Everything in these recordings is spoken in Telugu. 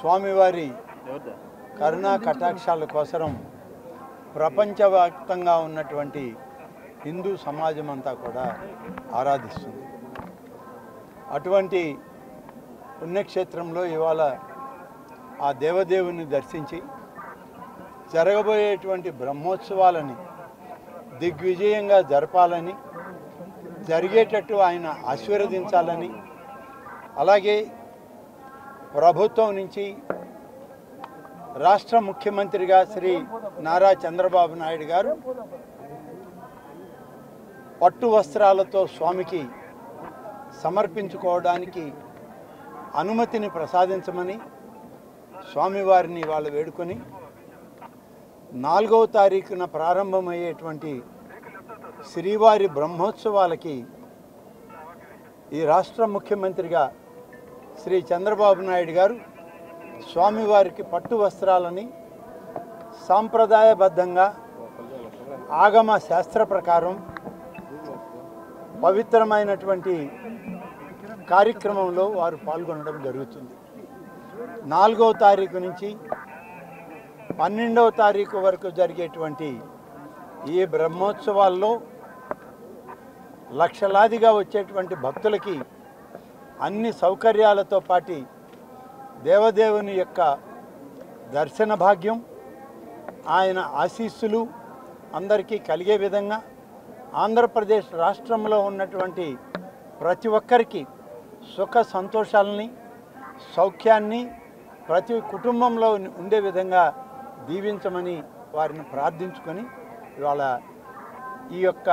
స్వామివారి కరుణా కటాక్షాల కోసం ప్రపంచవ్యాప్తంగా ఉన్నటువంటి హిందూ సమాజం అంతా కూడా ఆరాధిస్తుంది. అటువంటి పుణ్యక్షేత్రంలో ఇవాళ ఆ దేవదేవుని దర్శించి జరగబోయేటువంటి బ్రహ్మోత్సవాలని దిగ్విజయంగా జరపాలని, జరిగేటట్టు ఆయన ఆశీర్వదించాలని, అలాగే ప్రభుత్వం నుంచి రాష్ట్ర ముఖ్యమంత్రిగా శ్రీ నారా చంద్రబాబు నాయుడు గారు పట్టు వస్త్రాలతో స్వామికి సమర్పించుకోవడానికి అనుమతిని ప్రసాదించమని స్వామివారిని వాళ్ళు వేడుకొని 4వ తారీఖున ప్రారంభమయ్యేటువంటి శ్రీవారి బ్రహ్మోత్సవాలకి ఈ రాష్ట్ర ముఖ్యమంత్రిగా శ్రీ చంద్రబాబు నాయుడు గారు స్వామివారికి పట్టు వస్త్రాలని సాంప్రదాయబద్ధంగా ఆగమ శాస్త్ర ప్రకారం పవిత్రమైనటువంటి కార్యక్రమంలో వారు పాల్గొనడం జరుగుతుంది. 4వ తారీఖు నుంచి 12వ తారీఖు వరకు జరిగేటువంటి ఈ బ్రహ్మోత్సవాల్లో లక్షలాదిగా వచ్చేటువంటి భక్తులకి అన్ని సౌకర్యాలతో పాటు దేవదేవుని యొక్క దర్శన భాగ్యం, ఆయన ఆశీస్సులు అందరికీ కలిగే విధంగా ఆంధ్రప్రదేశ్ రాష్ట్రంలో ఉన్నటువంటి ప్రతి ఒక్కరికి సుఖ సంతోషాలని, సౌఖ్యాన్ని ప్రతి కుటుంబంలో ఉండే విధంగా దీవించమని వారిని ప్రార్థించుకొని ఇవాళ ఈ యొక్క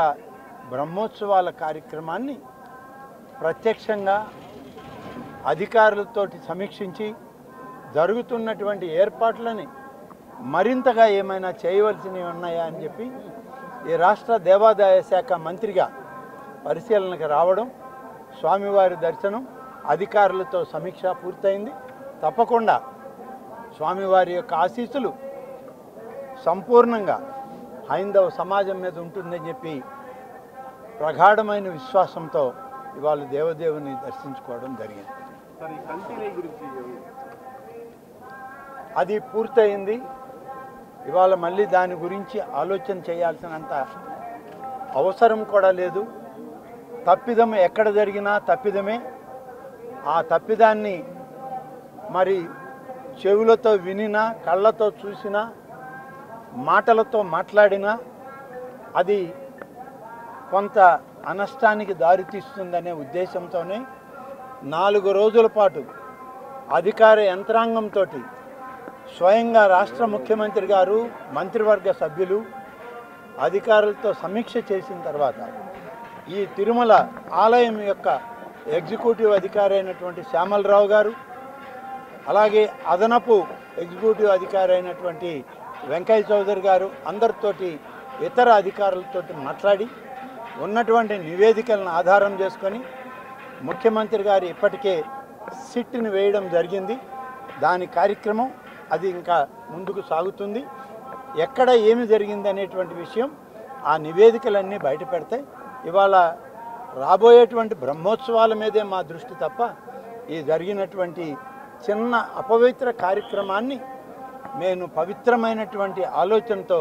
బ్రహ్మోత్సవాల కార్యక్రమాన్ని ప్రత్యక్షంగా అధికారులతోటి సమీక్షించి జరుగుతున్నటువంటి ఏర్పాట్లని మరింతగా ఏమైనా చేయవలసినవి ఉన్నాయా అని చెప్పి ఈ రాష్ట్ర దేవాదాయ శాఖ మంత్రిగా పరిశీలనకు రావడం, స్వామివారి దర్శనం, అధికారులతో సమీక్ష పూర్తయింది. తప్పకుండా స్వామివారి యొక్క ఆశీస్సులు సంపూర్ణంగా హైందవ సమాజం మీద ఉంటుందని చెప్పి ప్రగాఢమైన విశ్వాసంతో ఇవాళ దేవదేవుని దర్శించుకోవడం జరిగింది. అది పూర్తయింది. ఇవాళ మళ్ళీ దాని గురించి ఆలోచన చేయాల్సినంత అవసరం కూడా లేదు. తప్పిదం ఎక్కడ జరిగినా తప్పిదమే. ఆ తప్పిదాన్ని మరి చెవులతో వినినా, కళ్ళతో చూసినా, మాటలతో మాట్లాడినా అది కొంత అనష్టానికి దారితీస్తుందనే ఉద్దేశంతోనే 4 రోజుల పాటు అధికార యంత్రాంగంతో స్వయంగా రాష్ట్ర ముఖ్యమంత్రి గారు, మంత్రివర్గ సభ్యులు అధికారులతో సమీక్ష చేసిన తర్వాత ఈ తిరుమల ఆలయం యొక్క ఎగ్జిక్యూటివ్ అధికారి అయినటువంటి శ్యామలరావు గారు, అలాగే అదనపు ఎగ్జిక్యూటివ్ అధికారి అయినటువంటి వెంకయ్య చౌదరి గారు అందరితోటి ఇతర అధికారులతో మాట్లాడి ఉన్నటువంటి నివేదికలను ఆధారం చేసుకొని ముఖ్యమంత్రి గారు ఇప్పటికే సిట్ని వేయడం జరిగింది. దాని కార్యక్రమం అది ఇంకా ముందుకు సాగుతుంది. ఎక్కడ ఏమి జరిగింది అనేటువంటి విషయం ఆ నివేదికలన్నీ బయట పెడతాయి. ఇవాళ రాబోయేటువంటి బ్రహ్మోత్సవాల మీదే మా దృష్టి తప్ప ఈ జరిగినటువంటి చిన్న అపవిత్ర కార్యక్రమాన్ని నేను పవిత్రమైనటువంటి ఆలోచనతో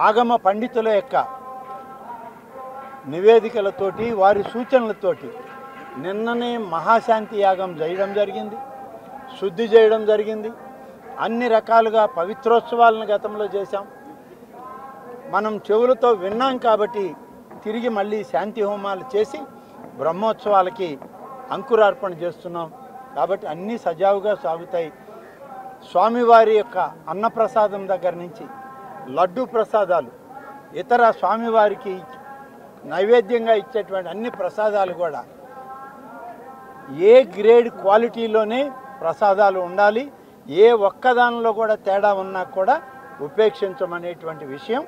ఆగమ పండితుల యొక్క నివేదికలతోటి, వారి సూచనలతోటి నిన్ననే మహాశాంతి యాగం చేయడం జరిగింది, శుద్ధి చేయడం జరిగింది. అన్ని రకాలుగా పవిత్రోత్సవాలను గతంలో చేశాం. మనం చెవులతో విన్నాం కాబట్టి తిరిగి మళ్ళీ శాంతి హోమాలు చేసి బ్రహ్మోత్సవాలకి అంకురార్పణ చేస్తున్నాం. కాబట్టి అన్నీ సజావుగా సాగుతాయి. స్వామివారి యొక్క అన్నప్రసాదం దగ్గర నుంచి లడ్డు ప్రసాదాలు, ఇతర స్వామివారికి నైవేద్యంగా ఇచ్చేటువంటి అన్ని ప్రసాదాలు కూడా ఏ గ్రేడ్ క్వాలిటీలోనే ప్రసాదాలు ఉండాలి. ఏ ఒక్కదానిలో కూడా తేడా ఉన్నా కూడా ఉపేక్షించమనేటువంటి విషయం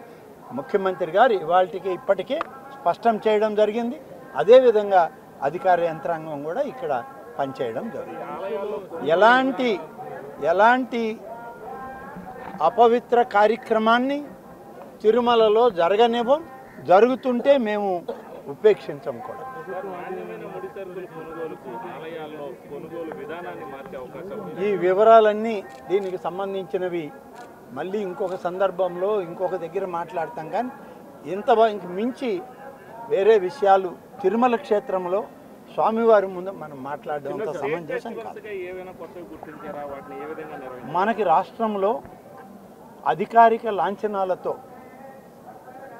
ముఖ్యమంత్రి గారు ఇవాళకి ఇప్పటికే స్పష్టం చేయడం జరిగింది. అదేవిధంగా అధికార యంత్రాంగం కూడా ఇక్కడ పనిచేయడం జరిగింది. ఎలాంటి అపవిత్ర కార్యక్రమాన్ని తిరుమలలో జరగనివ్వం. జరుగుతుంటే మేము ఉపేక్షించం కూడా. ఈ వివరాలన్నీ దీనికి సంబంధించినవి మళ్ళీ ఇంకొక సందర్భంలో ఇంకొక దగ్గర మాట్లాడతాం. కానీ ఇంక మించి వేరే విషయాలు తిరుమల క్షేత్రంలో స్వామివారి ముందు మనం మాట్లాడడం అంత సమంజసం కాదు. మనకి రాష్ట్రంలో అధికారిక లాంఛనాలతో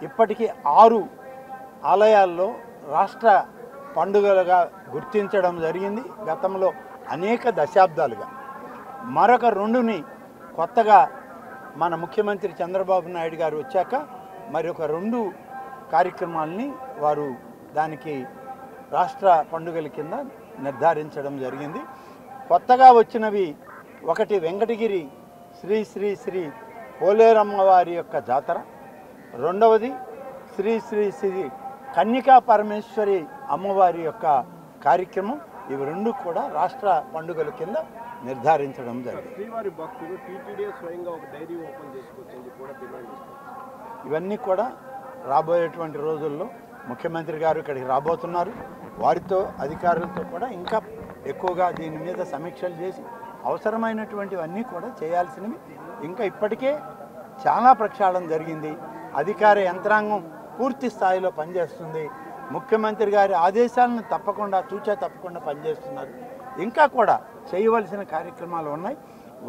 ఇప్పటికీ 6 ఆలయాల్లో రాష్ట్ర పండుగలుగా గుర్తించడం జరిగింది గతంలో అనేక దశాబ్దాలుగా. మరొక 2ని కొత్తగా మన ముఖ్యమంత్రి చంద్రబాబు నాయుడు గారు వచ్చాక మరొక 2 కార్యక్రమాలని వారు దానికి రాష్ట్ర పండుగల కింద నిర్ధారించడం జరిగింది. కొత్తగా వచ్చినవి ఒకటి వెంకటగిరి శ్రీ శ్రీ శ్రీ పోలేరమ్మ వారి యొక్క జాతర, రెండవది శ్రీ శ్రీ శ్రీ కన్యకా పరమేశ్వరి అమ్మవారి యొక్క కార్యక్రమం. ఇవి 2 కూడా రాష్ట్ర పండుగల కింద నిర్ధారించడం జరిగింది. శ్రీవారి భక్తులు టీటీడీ స్వయంగా ఒక డైరీ ఓపెన్ చేసుకోవచ్చని కూడా డిమాండ్ చేస్తారు. ఇవన్నీ కూడా రాబోయేటువంటి రోజుల్లో ముఖ్యమంత్రి గారు ఇక్కడికి రాబోతున్నారు. వారితో అధికారులతో కూడా ఇంకా ఎక్కువగా దీని మీద సమీక్షలు చేసి అవసరమైనటువంటివన్నీ కూడా చేయాల్సినవి. ఇంకా ఇప్పటికే చాలా ప్రక్షాళన జరిగింది. అధికార యంత్రాంగం పూర్తి స్థాయిలో పనిచేస్తుంది. ముఖ్యమంత్రి గారి ఆదేశాలను తప్పకుండా పనిచేస్తున్నారు. ఇంకా కూడా చేయవలసిన కార్యక్రమాలు ఉన్నాయి.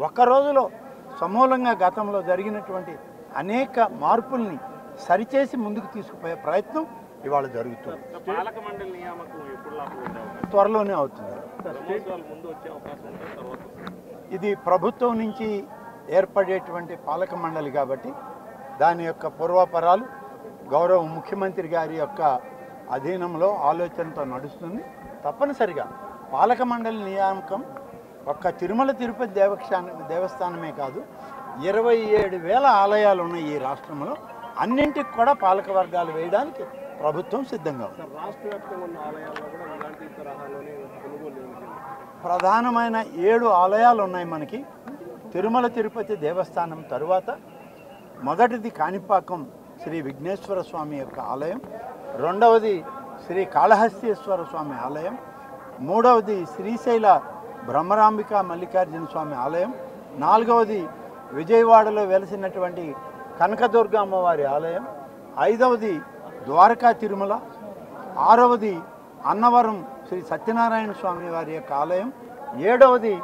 ఒక్క రోజులో సమూలంగా గతంలో జరిగినటువంటి అనేక మార్పుల్ని సరిచేసి ముందుకు తీసుకుపోయే ప్రయత్నం ఇవాళ జరుగుతుంది. త్వరలోనే అవుతుంది. ఇది ప్రభుత్వం నుంచి ఏర్పడేటువంటి పాలక మండలి కాబట్టి దాని యొక్క పూర్వాపరాలు గౌరవ ముఖ్యమంత్రి గారి యొక్క అధీనంలో ఆలోచనతో నడుస్తుంది. తప్పనిసరిగా పాలక మండలి నియామకం ఒక్క తిరుమల తిరుపతి దేవస్థానమే కాదు, 27,000 ఆలయాలు ఉన్నాయి ఈ రాష్ట్రంలో. అన్నింటికి కూడా పాలక వర్గాలు వేయడానికి ప్రభుత్వం సిద్ధంగా ఉంది. రాష్ట్ర వ్యాప్తంగా ఉన్న ఆలయాల్లో కూడా ఇలాంటి తరహాలోనే కొనుగోలు. ప్రధానమైన 7 ఆలయాలు ఉన్నాయి మనకి. తిరుమల తిరుపతి దేవస్థానం తరువాత మొదటిది కాణిపాకం శ్రీ విఘ్నేశ్వర స్వామి యొక్క ఆలయం, రెండవది శ్రీ కాళహస్తీశ్వర స్వామి ఆలయం, మూడవది శ్రీశైల బ్రహ్మరాంబిక మల్లికార్జున స్వామి ఆలయం, నాలుగవది విజయవాడలో వెలిసినటువంటి కనకదుర్గ అమ్మవారి ఆలయం, ఐదవది ద్వారకా తిరుమల, ఆరవది అన్నవరం శ్రీ సత్యనారాయణ స్వామి వారి యొక్క ఆలయం, ఏడవది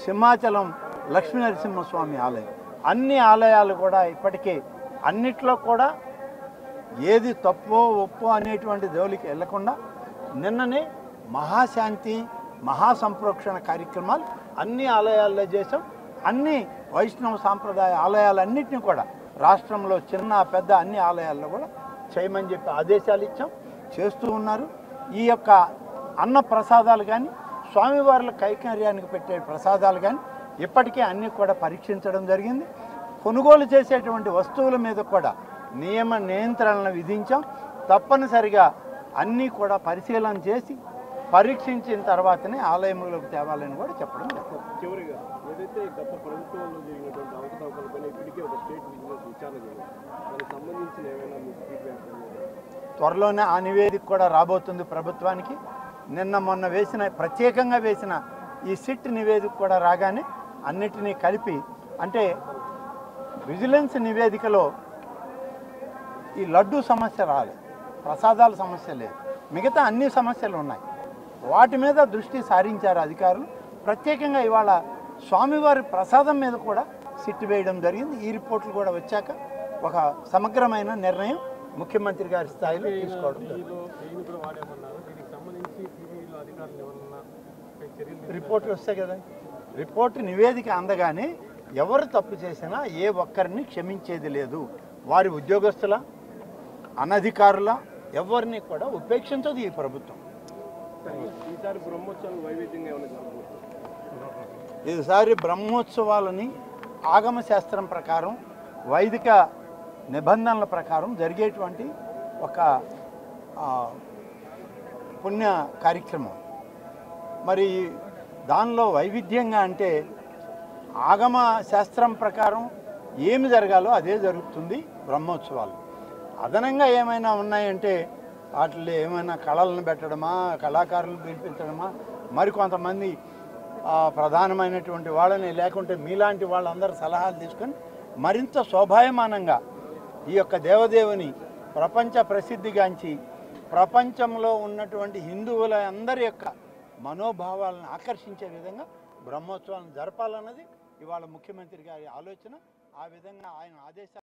సింహాచలం లక్ష్మీ నరసింహస్వామి ఆలయం. అన్ని ఆలయాలు కూడా ఇప్పటికే అన్నిట్లో కూడా ఏది తప్పో ఒప్పో అనేటువంటి జోలికి వెళ్లకుండా నిన్ననే మహాశాంతి మహాసంప్రోక్షణ కార్యక్రమాలు అన్ని ఆలయాల్లో చేసాం. అన్ని వైష్ణవ సాంప్రదాయ ఆలయాలన్నింటినీ కూడా రాష్ట్రంలో చిన్న పెద్ద అన్ని ఆలయాల్లో కూడా చేయమని చెప్పి ఆదేశాలు ఇచ్చాం. చేస్తూ ఉన్నారు. ఈ యొక్క అన్న ప్రసాదాలు కానీ స్వామివార్ల కైంకర్యానికి పెట్టే ప్రసాదాలు కానీ ఇప్పటికే అన్నీ కూడా పరీక్షించడం జరిగింది. కొనుగోలు చేసేటువంటి వస్తువుల మీద కూడా నియంత్రణలు విధించాం. తప్పనిసరిగా అన్నీ కూడా పరిశీలన చేసి పరీక్షించిన తర్వాతనే ఆలయంలోకి తేవాలని కూడా చెప్పడం జరిగింది. చివరిగా ఏదైతే గత ప్రభుత్వంలో జరిగినటువంటి అవకతవకలపైన ఇప్పటికే ఒక స్టేట్ విజిలెన్స్ విచారణ జరిగింది. దానికి సంబంధించిన ఏమైనా మీకు ఫీడ్బ్యాక్? త్వరలోనే ఆ నివేదిక కూడా రాబోతుంది ప్రభుత్వానికి. నిన్న మొన్న ప్రత్యేకంగా వేసిన ఈ సిట్ నివేదిక కూడా రాగానే అన్నిటినీ కలిపి, అంటే విజిలెన్స్ నివేదికలో ఈ లడ్డూ సమస్య రాలేదు, ప్రసాదాల సమస్య లేదు, మిగతా అన్ని సమస్యలు ఉన్నాయి. వాటి మీద దృష్టి సారించారు అధికారులు. ప్రత్యేకంగా ఇవాళ స్వామివారి ప్రసాదం మీద కూడా సిట్ వేయడం జరిగింది. ఈ రిపోర్టులు కూడా వచ్చాక ఒక సమగ్రమైన నిర్ణయం ముఖ్యమంత్రి గారి స్థాయిలో తీసుకోవడం రిపోర్ట్లు వస్తాయి కదా. రిపోర్టు నివేదిక అందగానే ఎవరు తప్పు చేసినా ఏ ఒక్కరిని క్షమించేది లేదు. వారి ఉద్యోగస్తుల అనధికారుల ఎవరిని కూడా ఉపేక్షించదు ఈ ప్రభుత్వం. ఈసారి బ్రహ్మోత్సవాలు వైవిధ్యంగా ఏమైనా జరుగుతుంది? ఈసారి బ్రహ్మోత్సవాలని ఆగమ శాస్త్రం ప్రకారం వైదిక నిబంధనల ప్రకారం జరిగేటువంటి ఒక పుణ్య కార్యక్రమం. మరి దానిలో వైవిధ్యంగా అంటే ఆగమ శాస్త్రం ప్రకారం ఏమి జరగాలో అదే జరుగుతుంది బ్రహ్మోత్సవాలు. అదనంగా ఏమైనా ఉన్నాయంటే వాటిలో ఏమైనా కళలను పెట్టడమా, కళాకారులను పిలిపించడమా, మరికొంతమంది ప్రధానమైనటువంటి వాళ్ళని లేకుంటే మీలాంటి వాళ్ళందరూ సలహాలు తీసుకొని మరింత శోభాయమానంగా ఈ యొక్క దేవదేవుని ప్రపంచ ప్రసిద్ధిగాంచి ప్రపంచంలో ఉన్నటువంటి హిందువుల అందరి యొక్క మనోభావాలను ఆకర్షించే విధంగా బ్రహ్మోత్సవాలను జరపాలన్నది ఇవాళ ముఖ్యమంత్రి గారి ఆలోచన. ఆ విధంగా ఆయన ఆదేశాలు